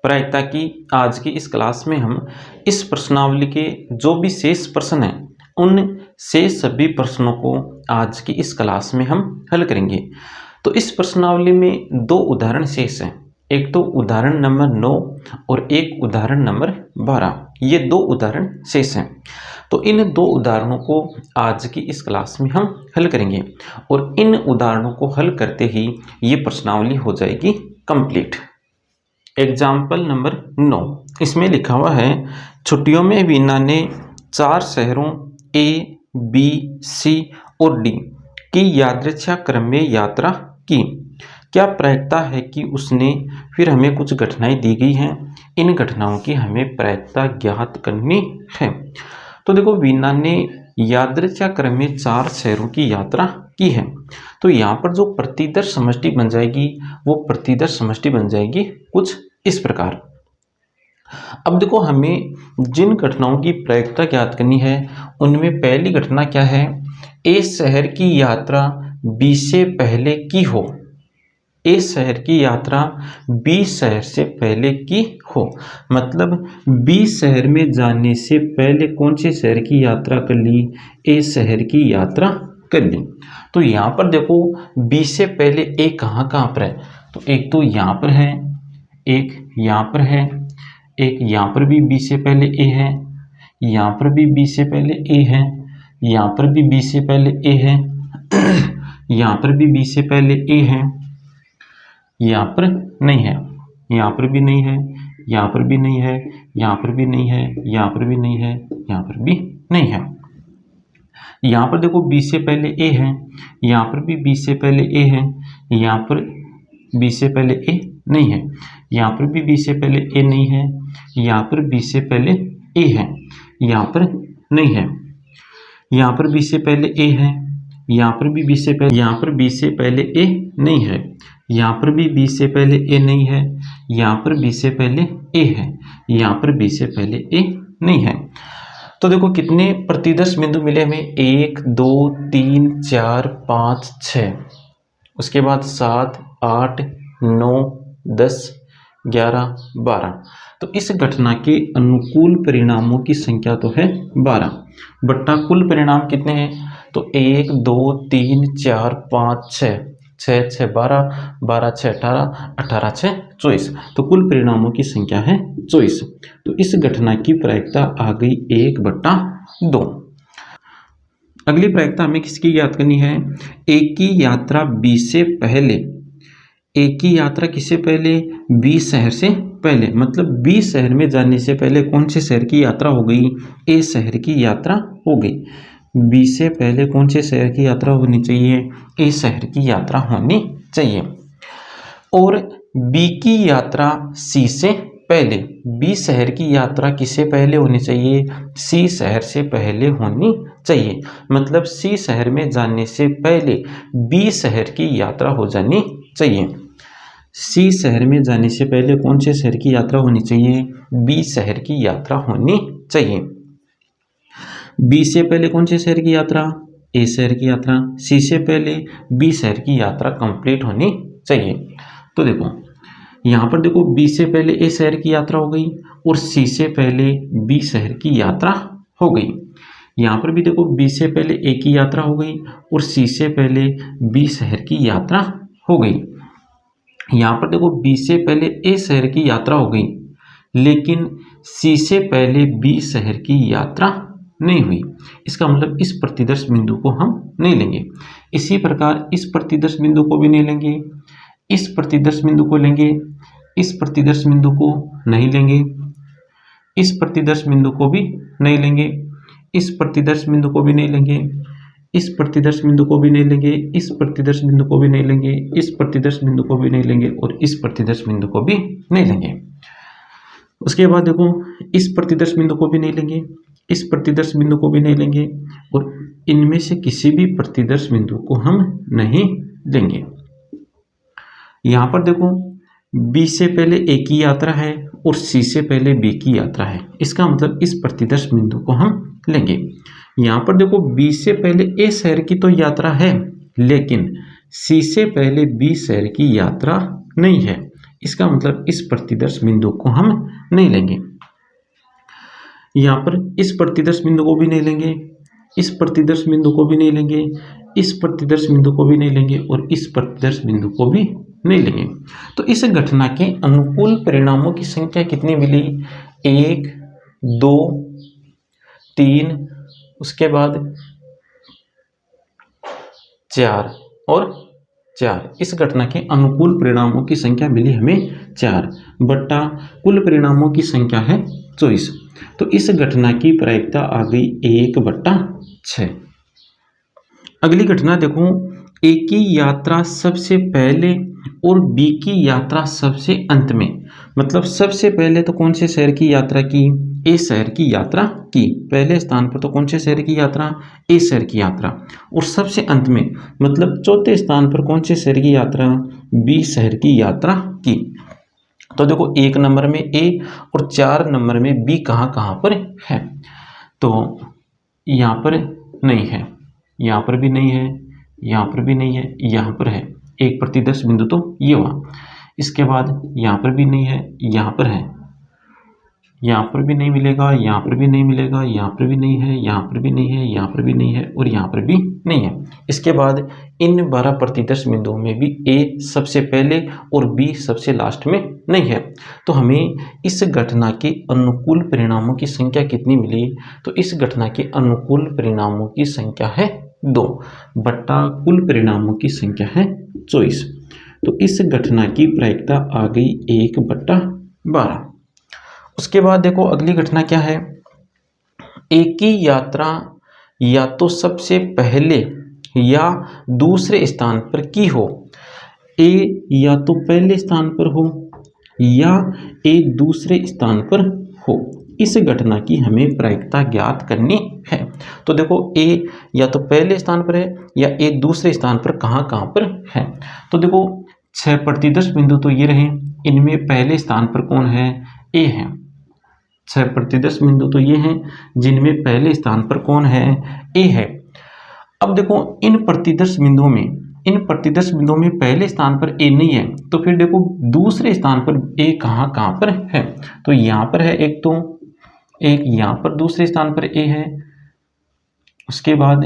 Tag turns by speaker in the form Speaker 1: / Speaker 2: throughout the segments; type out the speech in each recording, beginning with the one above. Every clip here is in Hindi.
Speaker 1: प्रायिकता की आज की इस क्लास में हम इस प्रश्नावली के जो भी शेष प्रश्न हैं उन शेष सभी प्रश्नों को आज की इस क्लास में हम हल करेंगे। तो इस प्रश्नावली में दो उदाहरण शेष हैं, एक तो उदाहरण नंबर 9 और एक उदाहरण नंबर 12। ये दो उदाहरण शेष हैं। तो इन दो उदाहरणों को आज की इस क्लास में हम हल करेंगे और इन उदाहरणों को हल करते ही ये प्रश्नावली हो जाएगी कंप्लीट। एग्जाम्पल नंबर 9, इसमें लिखा हुआ है छुट्टियों में वीना ने 4 शहरों A, B, C और D की यादृच्छिक क्रम में यात्रा की। क्या प्रायिकता है कि उसने, फिर हमें कुछ घटनाएं दी गई हैं, इन घटनाओं की हमें प्रायिकता ज्ञात करनी है। तो देखो, वीना ने यादृच्छिक क्रम में 4 शहरों की यात्रा की है। तो यहाँ पर जो प्रतिदर्श समष्टि बन जाएगी वो प्रतिदर्श समष्टि बन जाएगी कुछ इस प्रकार। अब देखो, हमें जिन घटनाओं की प्रायिकता ज्ञात करनी है उनमें पहली घटना क्या है, ए शहर की यात्रा बी से पहले की हो। ए शहर की यात्रा बी शहर से पहले की हो, मतलब बी शहर में जाने से पहले कौन से शहर की यात्रा कर ली, ए शहर की यात्रा कर ली। तो यहाँ पर देखो, बी से पहले ए कहाँ कहाँ पर है, तो एक तो यहाँ पर है, एक यहाँ पर है, एक यहाँ पर भी बी से पहले ए है, यहाँ पर भी बी से पहले ए है, यहाँ पर भी बी से पहले ए है, यहाँ पर भी बी से पहले ए है, यहाँ पर नहीं है, यहाँ पर भी नहीं है, यहाँ पर भी नहीं है, यहाँ पर भी नहीं है, यहाँ पर भी नहीं है, यहाँ पर भी नहीं है। यहाँ पर देखो, बी से पहले ए है, यहाँ पर भी बी से पहले ए है, यहाँ पर बी से पहले ए नहीं है, यहाँ पर भी बी से पहले ए नहीं है, यहाँ पर बी से पहले ए है, यहाँ पर नहीं है, यहाँ पर बी से पहले ए है, यहाँ पर भी बी से पहले, यहाँ पर बी से पहले ए नहीं है, यहाँ पर भी बी से पहले ए नहीं है, यहाँ पर बी से पहले ए है, यहाँ पर बी से पहले ए नहीं है। तो देखो, कितने प्रतिदर्श बिंदु मिले हमें, 1 2 3 4 5 6, उसके बाद 7 8 9 10 11 12। तो इस घटना के अनुकूल परिणामों की संख्या तो है 12 बट्टा कुल परिणाम कितने हैं, तो 1 2 3 4 5 6, 6 6 12, 12 6 18, 18 6 24। तो कुल परिणामों की संख्या है 24। तो इस घटना की प्रायिकता आ गई 1/2। अगली प्रायिकता हमें किसकी ज्ञात करनी है, ए की यात्रा बी से पहले, ए की यात्रा किससे पहले, बी शहर से पहले, मतलब बी शहर में जाने से पहले कौन से शहर की यात्रा हो गई, ए शहर की यात्रा हो गई। बी से पहले कौन से शहर की यात्रा होनी चाहिए, ए शहर की यात्रा होनी चाहिए। और बी की यात्रा सी से पहले, बी शहर की यात्रा किससे पहले होनी चाहिए, सी शहर से पहले होनी चाहिए, मतलब सी शहर में जाने से पहले बी शहर की यात्रा हो जानी चाहिए। सी शहर में जाने से पहले कौन से शहर की यात्रा होनी चाहिए, बी शहर की यात्रा होनी चाहिए। बी से पहले कौन से शहर की यात्रा, ए शहर की यात्रा, सी से पहले बी शहर की यात्रा कंप्लीट होनी चाहिए। तो देखो, यहाँ पर देखो, बी से पहले ए शहर की यात्रा हो गई और सी से पहले बी शहर की यात्रा हो गई। यहाँ पर भी देखो, बी से पहले ए की यात्रा हो गई और सी से पहले बी शहर की यात्रा हो गई। यहाँ पर देखो, बी से पहले ए शहर की यात्रा हो गई लेकिन सी से पहले बी शहर की यात्रा नहीं हुई। इसका मतलब इस प्रतिदर्श बिंदु को हम नहीं लेंगे। इसी प्रकार इस प्रतिदर्श बिंदु को भी नहीं लेंगे, इस प्रतिदर्श बिंदु को लेंगे, इस प्रतिदर्श बिंदु को नहीं लेंगे, इस प्रतिदर्श बिंदु को भी नहीं लेंगे, इस प्रतिदर्श बिंदु को भी नहीं लेंगे, इस प्रतिदर्श बिंदु को भी नहीं लेंगे, इस प्रतिदर्श बिंदु को भी नहीं लेंगे, इस प्रतिदर्श बिंदु को भी नहीं लेंगे और इस प्रतिदर्श बिंदु को भी नहीं लेंगे। उसके बाद देखो, इस प्रतिदर्श बिंदु को भी नहीं लेंगे, इस प्रतिदर्श बिंदु को भी नहीं लेंगे और इनमें से किसी भी प्रतिदर्श बिंदु को हम नहीं लेंगे। यहाँ पर देखो, बी से पहले ए की यात्रा है और सी से पहले बी की यात्रा है, इसका मतलब इस प्रतिदर्श बिंदु को हम लेंगे। यहाँ पर देखो, बी से पहले ए शहर की तो यात्रा है लेकिन सी से पहले बी शहर की यात्रा नहीं है, इसका मतलब इस प्रतिदर्श बिंदु को हम नहीं लेंगे। यहाँ पर इस प्रतिदर्श बिंदु को भी नहीं लेंगे, इस प्रतिदर्श बिंदु को भी नहीं लेंगे, इस प्रतिदर्श बिंदु को भी नहीं लेंगे और इस प्रतिदर्श बिंदु को भी नहीं लेंगे। तो इस घटना के अनुकूल परिणामों की संख्या कितनी मिली? 1, 2, 3, उसके बाद 4 और 4। इस घटना के अनुकूल परिणामों की संख्या मिली हमें 4 बट्टा कुल परिणामों की संख्या है 24। तो इस घटना की प्रायिकता आ गई 1/6। अगली घटना देखो, ए की यात्रा सबसे पहले और बी की यात्रा सबसे अंत में। मतलब सबसे पहले तो कौन से शहर की यात्रा की? ए शहर की यात्रा की। पहले स्थान पर तो कौन से शहर की यात्रा? ए शहर की यात्रा। और सबसे अंत में मतलब चौथे स्थान पर कौन से शहर की यात्रा? बी शहर की यात्रा की। तो देखो 1 नंबर में ए और 4 नंबर में बी कहाँ कहाँ पर है? तो यहाँ पर नहीं है, यहाँ पर भी नहीं है, यहाँ पर भी नहीं है, यहाँ पर है। एक प्रतिदर्श बिंदु तो ये हुआ। इसके बाद यहाँ पर भी नहीं है, यहाँ पर है, यहाँ पर भी नहीं मिलेगा, यहाँ पर भी नहीं मिलेगा, यहाँ पर भी नहीं है, यहाँ पर भी नहीं है, यहाँ पर भी नहीं है और यहाँ पर भी नहीं है। इसके बाद इन 12 प्रतिदर्श बिंदुओं में भी ए सबसे पहले और बी सबसे लास्ट में नहीं है। तो हमें इस घटना के अनुकूल परिणामों की संख्या कितनी मिली? तो इस घटना के अनुकूल परिणामों की संख्या है 2 बट्टा कुल परिणामों की संख्या है 24। तो इस घटना की प्रायिकता आ गई 1/12। उसके बाद देखो अगली घटना क्या है? एक की यात्रा या तो सबसे पहले या दूसरे स्थान पर की हो। ए या तो पहले स्थान पर हो या ए दूसरे स्थान पर हो। इस घटना की हमें प्रायिकता ज्ञात करनी है। तो देखो ए या तो पहले स्थान पर है या ए दूसरे स्थान पर कहाँ कहाँ पर है। तो देखो 6 प्रतिदर्श बिंदु तो ये रहे, इनमें पहले स्थान पर कौन है? ए है। 6 प्रतिदर्श बिंदु तो ये हैं जिनमें पहले स्थान पर कौन है? ए है। अब देखो इन प्रतिदर्श बिंदुओं में पहले स्थान पर ए नहीं है, तो फिर देखो दूसरे स्थान पर ए कहाँ कहाँ पर है? तो यहाँ पर है एक, तो एक यहाँ पर दूसरे स्थान पर ए है, उसके बाद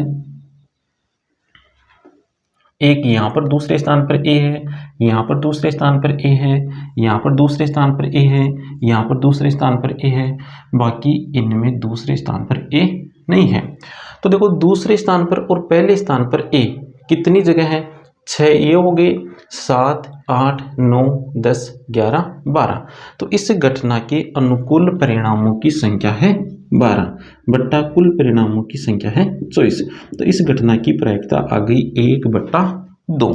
Speaker 1: एक यहाँ पर दूसरे स्थान पर ए है, यहाँ पर दूसरे स्थान पर ए है, यहाँ पर दूसरे स्थान पर ए है, यहाँ पर दूसरे स्थान पर ए है, बाकी इनमें दूसरे स्थान पर ए नहीं है। तो देखो दूसरे स्थान पर और पहले स्थान पर ए कितनी जगह है? 6 ये हो गए, 7, 8, 9, 10, 11, 12। तो इस घटना के अनुकूल परिणामों की संख्या है 12 बट्टा कुल परिणामों की संख्या है 24। तो इस घटना की प्रायिकता आ गई 1/2।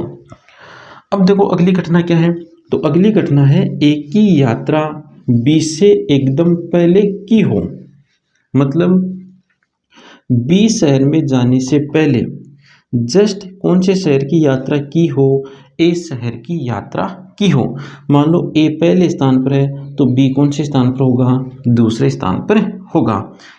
Speaker 1: अब देखो अगली घटना क्या है? तो अगली घटना है ए की यात्रा बी से एकदम पहले की हो। मतलब बी शहर में जाने से पहले जस्ट कौन से शहर की यात्रा की हो? ए शहर की यात्रा की हो। मान लो ए पहले स्थान पर है तो बी कौन से स्थान पर होगा? दूसरे स्थान पर होगा।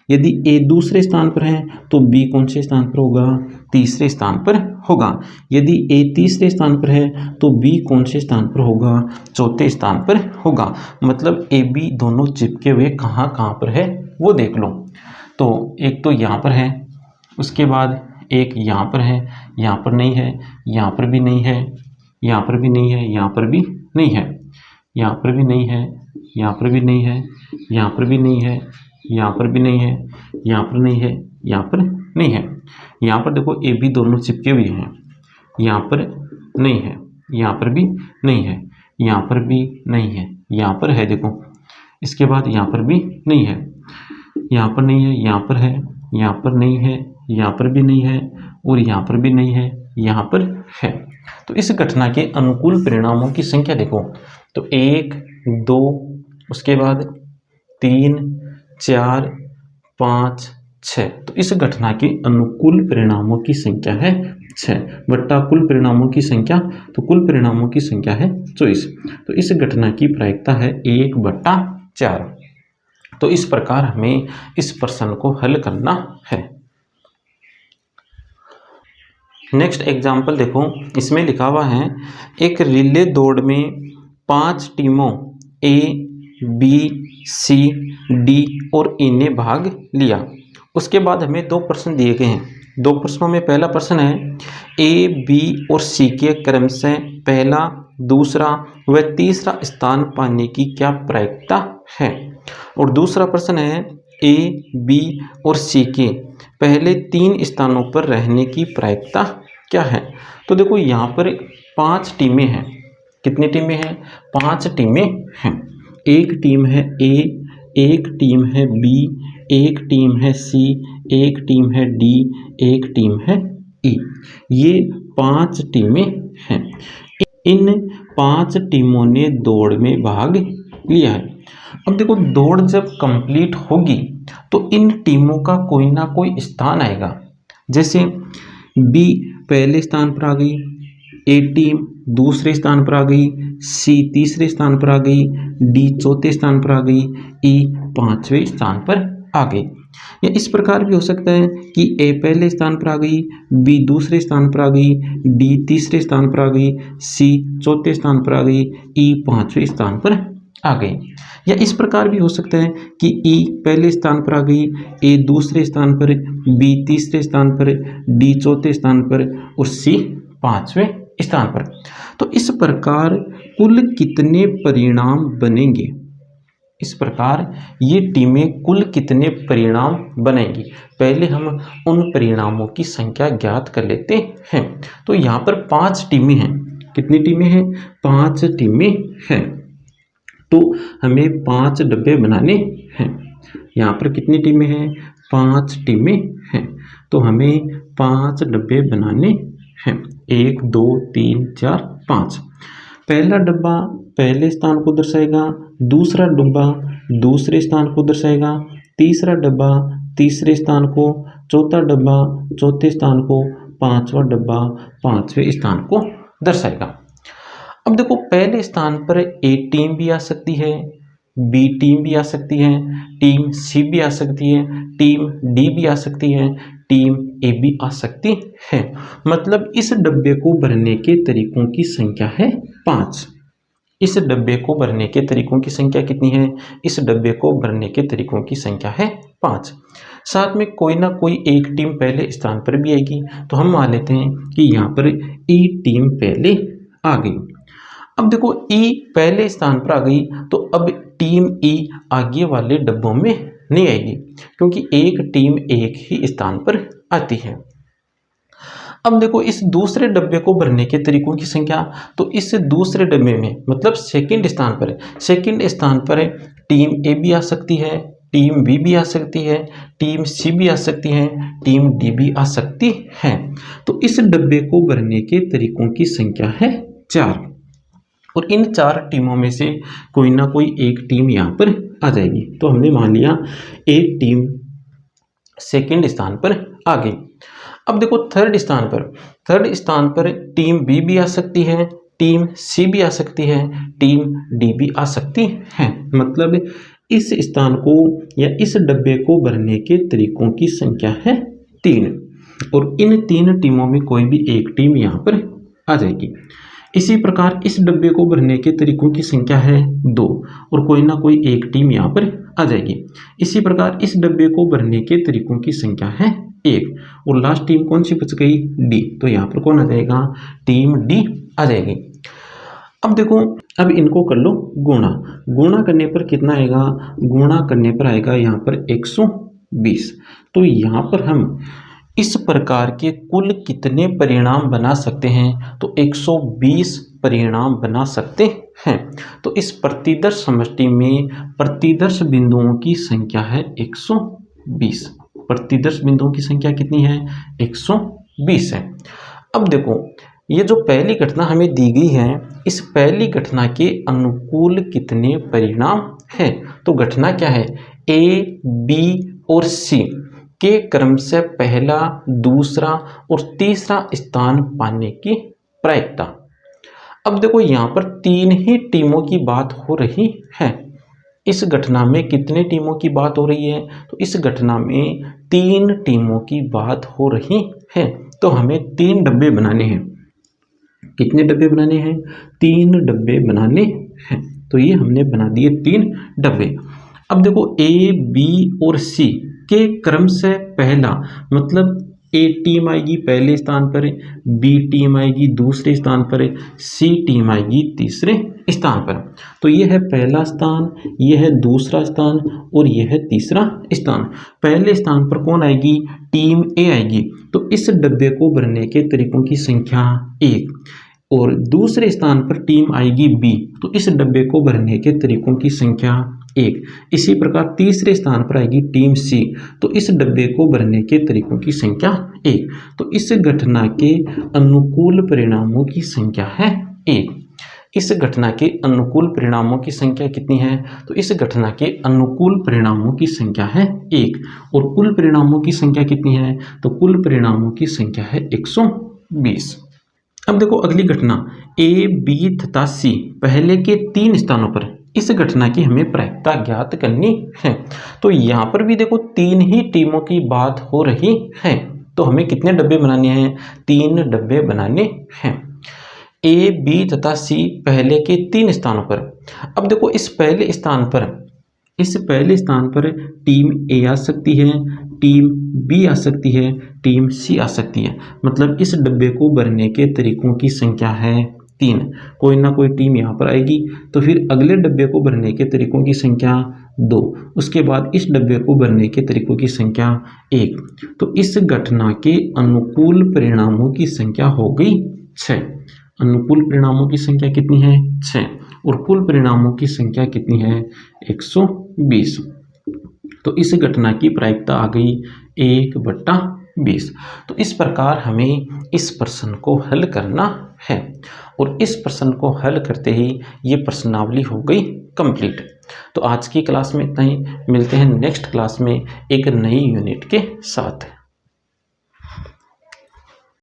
Speaker 1: यदि ए दूसरे स्थान पर है तो बी कौन से स्थान पर होगा? तीसरे स्थान पर होगा। यदि ए तीसरे स्थान पर है तो बी कौन से स्थान पर होगा? चौथे स्थान पर होगा। मतलब ए बी दोनों चिपके हुए कहाँ कहाँ पर है वो देख लो। तो एक तो यहाँ पर है, उसके बाद एक यहाँ पर है, यहाँ पर नहीं है, यहाँ पर भी नहीं है, यहाँ पर भी नहीं है, यहाँ पर भी नहीं है, यहाँ पर भी नहीं है, यहाँ पर भी नहीं है, यहाँ पर भी नहीं है, यहाँ पर भी नहीं है, यहाँ पर नहीं है, यहाँ पर नहीं है। यहाँ पर देखो ए बी दोनों चिपके हुए हैं, यहाँ पर नहीं है, यहाँ पर भी नहीं है, यहाँ पर भी नहीं है, यहाँ पर है देखो। इसके बाद यहाँ पर भी नहीं है, यहाँ पर नहीं है, यहाँ पर है, यहाँ पर नहीं है, यहाँ पर भी नहीं है और यहाँ पर भी नहीं है, यहाँ पर है। तो इस घटना के अनुकूल परिणामों की संख्या देखो, तो 1, 2, उसके बाद 3, 4, 5, 6। तो इस घटना के अनुकूल परिणामों की संख्या है 6 बट्टा कुल परिणामों की संख्या, तो कुल परिणामों की संख्या है 24। तो इस घटना की प्रायिकता है 1/4। तो इस प्रकार हमें इस प्रश्न को हल करना है। नेक्स्ट एग्जाम्पल देखो, इसमें लिखा हुआ है एक रिले दौड़ में 5 टीमों ए, बी, सी, डी और ई ने भाग लिया। उसके बाद हमें 2 प्रश्न दिए गए हैं। 2 प्रश्नों में पहला प्रश्न है ए, बी और सी के क्रम से पहला, दूसरा व तीसरा स्थान पाने की क्या प्रायिकता है। और दूसरा प्रश्न है ए, बी और सी के पहले 3 स्थानों पर रहने की प्रायिकता क्या है। तो देखो यहाँ पर 5 टीमें हैं। कितनी टीमें हैं? 5 टीमें हैं। एक टीम है ए, एक टीम है बी, एक टीम है सी, एक टीम है डी, एक टीम है ई। ये 5 टीमें हैं। इन 5 टीमों ने दौड़ में भाग लिया है। अब देखो दौड़ जब कंप्लीट होगी तो इन टीमों का कोई ना कोई स्थान आएगा। जैसे बी पहले स्थान पर आ गई, ए टीम दूसरे स्थान पर आ गई, सी तीसरे स्थान पर आ गई, डी चौथे स्थान पर आ गई, ई 5वें स्थान पर आ गई। या इस प्रकार भी हो सकता है कि ए पहले स्थान पर आ गई, बी दूसरे स्थान पर आ गई, डी तीसरे स्थान पर आ गई, सी चौथे स्थान पर आ गई, ई 5वें स्थान पर आ गई। या इस प्रकार भी हो सकता है कि ई पहले स्थान पर आ गई, ए दूसरे स्थान पर, बी तीसरे स्थान पर, डी चौथे स्थान पर और सी 5वें स्थान पर। तो इस प्रकार कुल कितने परिणाम बनेंगे, इस प्रकार ये टीमें कुल कितने परिणाम बनाएंगी, पहले हम उन परिणामों की संख्या ज्ञात कर लेते हैं। तो यहाँ पर 5 टीमें हैं। कितनी टीमें हैं? 5 टीमें हैं। तो हमें 5 डब्बे बनाने हैं। यहाँ पर कितनी टीमें हैं? 5 टीमें हैं। तो हमें 5 डब्बे बनाने हैं। 1 2 3 4 5। पहला डब्बा पहले स्थान को दर्शाएगा, दूसरा डब्बा दूसरे स्थान को दर्शाएगा, तीसरा डब्बा तीसरे स्थान को, चौथा डब्बा चौथे स्थान को, 5वां डब्बा 5वें स्थान को दर्शाएगा। अब देखो पहले स्थान पर ए टीम भी आ सकती है, बी टीम भी आ सकती है, टीम सी भी आ सकती है, टीम डी भी आ सकती है, टीम ए भी आ सकती है। मतलब इस डब्बे को भरने के तरीकों की संख्या है 5। इस डब्बे को भरने के तरीकों की संख्या कितनी है? इस डब्बे को भरने के तरीकों की संख्या है 5। साथ में कोई ना कोई एक टीम पहले स्थान पर भी आएगी। तो हम मान लेते हैं कि यहाँ पर ई टीम पहले आ गई। अब देखो ई पहले स्थान पर आ गई तो अब टीम ई आगे वाले डब्बों में नहीं आएगी, क्योंकि एक टीम एक ही स्थान पर आती है। अब देखो इस दूसरे डब्बे को भरने के तरीकों की संख्या, तो इस दूसरे डब्बे में मतलब सेकंड स्थान पर टीम ए भी आ सकती है, टीम बी भी आ सकती है, टीम सी भी आ सकती है, टीम डी भी आ सकती है। तो इस डब्बे को भरने के तरीकों की संख्या है 4। और इन 4 टीमों में से कोई ना कोई एक टीम यहाँ पर आ जाएगी। तो हमने मान लिया एक टीम सेकंड स्थान पर आ गई। अब देखो थर्ड स्थान पर टीम बी भी आ सकती है, टीम सी भी आ सकती है, टीम डी भी आ सकती है। मतलब इस स्थान को या इस डब्बे को भरने के तरीकों की संख्या है 3। और इन 3 टीमों में कोई भी एक टीम यहाँ पर आ जाएगी। इसी प्रकार इस डब्बे को भरने के तरीकों की संख्या है 2 और कोई ना कोई एक टीम यहाँ पर आ जाएगी। इसी प्रकार इस डब्बे को भरने के तरीकों की संख्या है 1 और लास्ट टीम कौन सी बच गई? डी। तो यहाँ पर कौन आ जाएगा? टीम डी आ जाएगी। अब देखो अब इनको कर लो गुणा करने पर कितना आएगा? गुणा करने पर आएगा यहाँ पर 120। तो यहाँ पर हम इस प्रकार के कुल कितने परिणाम बना सकते हैं? तो 120 परिणाम बना सकते हैं। तो इस प्रतिदर्श समष्टि में प्रतिदर्श बिंदुओं की संख्या है 120। प्रतिदर्श बिंदुओं की संख्या कितनी है? 120 है। अब देखो ये जो पहली घटना हमें दी गई है, इस पहली घटना के अनुकूल कितने परिणाम हैं? तो घटना क्या है? ए, बी और सी के क्रम से पहला, दूसरा और तीसरा स्थान पाने की प्रायिकता। अब देखो यहाँ पर 3 ही टीमों की बात हो रही है। इस घटना में कितने टीमों की बात हो रही है? तो इस घटना में 3 टीमों की बात हो रही है। तो हमें 3 डब्बे बनाने हैं। कितने डब्बे बनाने हैं? 3 डब्बे बनाने हैं। तो ये हमने बना दिए 3 डब्बे। अब देखो ए, बी और सी के क्रम से पहला, मतलब ए टीम आएगी पहले स्थान पर, बी टीम आएगी दूसरे स्थान पर, सी टीम आएगी तीसरे स्थान पर। तो ये है पहला स्थान, ये है दूसरा स्थान और ये है तीसरा स्थान। पहले स्थान पर कौन आएगी? टीम ए आएगी। तो इस डब्बे को भरने के तरीकों की संख्या 1। और दूसरे स्थान पर टीम आएगी बी, तो इस डब्बे को भरने के तरीकों की संख्या 1। इसी प्रकार तीसरे स्थान पर आएगी टीम सी, तो इस डब्बे को भरने के तरीकों की संख्या 1। तो इस घटना के अनुकूल परिणामों की संख्या है 1। इस घटना के अनुकूल परिणामों की संख्या कितनी है? तो इस घटना के अनुकूल परिणामों की संख्या है 1। और कुल परिणामों की संख्या कितनी है? तो कुल परिणामों की संख्या है 120। अब देखो अगली घटना, ए, बी तथा सी पहले के 3 स्थानों पर, इस घटना की हमें प्रायिकता ज्ञात करनी है। तो यहाँ पर भी देखो 3 ही टीमों की बात हो रही है। तो हमें कितने डब्बे बनाने हैं? 3 डब्बे बनाने हैं। ए, बी तथा सी पहले के 3 स्थानों पर। अब देखो इस पहले स्थान पर टीम ए आ सकती है, टीम बी आ सकती है, टीम सी आ सकती है। मतलब इस डब्बे को भरने के तरीकों की संख्या है 3। कोई ना कोई टीम यहाँ पर आएगी, तो फिर अगले डब्बे को भरने के तरीकों की संख्या 2, उसके बाद इस डब्बे को भरने के तरीकों की संख्या 1। तो इस घटना के अनुकूल परिणामों की संख्या हो गई 6। अनुकूल परिणामों की संख्या कितनी है? 6। और कुल परिणामों की संख्या कितनी है? 120। तो इस घटना की प्रायिकता आ गई 1/20। तो इस प्रकार हमें इस प्रश्न को हल करना है। और इस प्रश्न को हल करते ही ये प्रश्नावली हो गई कंप्लीट। तो आज की क्लास में इतना ही, मिलते हैं नेक्स्ट क्लास में एक नई यूनिट के साथ।